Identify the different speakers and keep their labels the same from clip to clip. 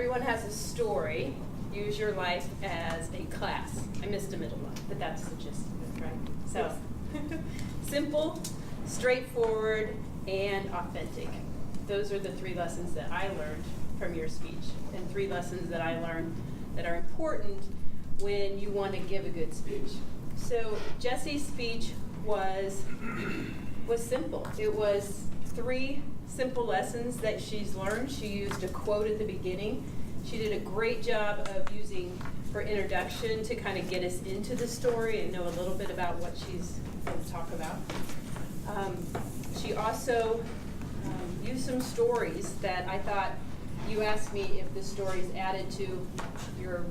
Speaker 1: everyone has a story. Use your life as a class. I missed a middle one, but that's the gist of it, right? So, simple, straightforward, and authentic. Those are the 3 lessons that I learned from your speech, and 3 lessons that I learned that are important when you want to give a good speech. So Jessie's speech was simple. It was 3 simple lessons that she's learned. She used a quote at the beginning. She did a great job of using her introduction to kind of get us into the story and know a little bit about what she's going to talk about. She also used some stories that I thought you asked me if the stories added to your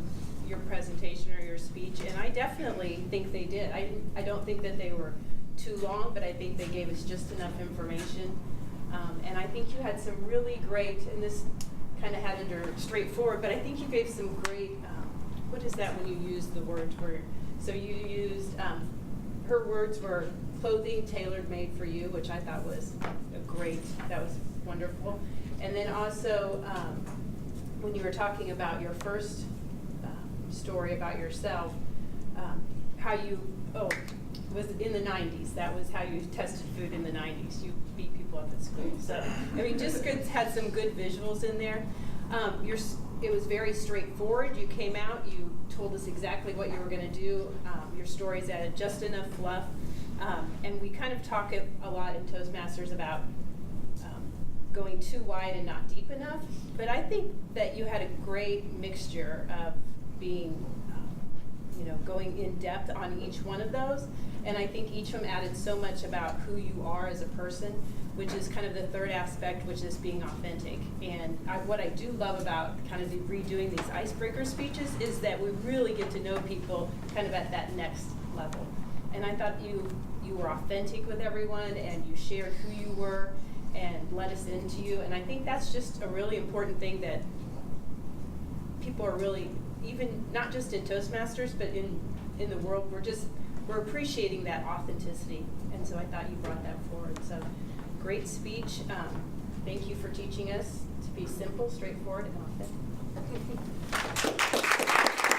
Speaker 1: presentation or your speech, and I definitely think they did. I don't think that they were too long, but I think they gave us just enough information. And I think you had some really great, and this kind of had under straightforward, but I think you gave some great, what is that when you use the words where, so you used, her words were clothing tailored made for you, which I thought was that was wonderful. And then also, when you were talking about your first story about yourself, how you, was in the 90s. That was how you tested food in the 90s. You beat people up at school. So, I mean, just had some good visuals in there. It was very straightforward. You came out, you told us exactly what you were going to do. Your stories added just enough fluff. And we kind of talk a lot in Toastmasters about going too wide and not deep enough. But I think that you had a great mixture of being, going in depth on each one of those. And I think each of them added so much about who you are as a person, which is kind of the third aspect, which is being authentic. And what I do love about kind of redoing these icebreaker speeches is that we really get to know people kind of at that next level. And I thought you were authentic with everyone, and you shared who you were and let us into you. And I think that's just a really important thing that people are really, even not just in Toastmasters, but in the world, we're appreciating that authenticity. And so I thought you brought that forward. So great speech. Thank you for teaching us to be simple, straightforward, and authentic.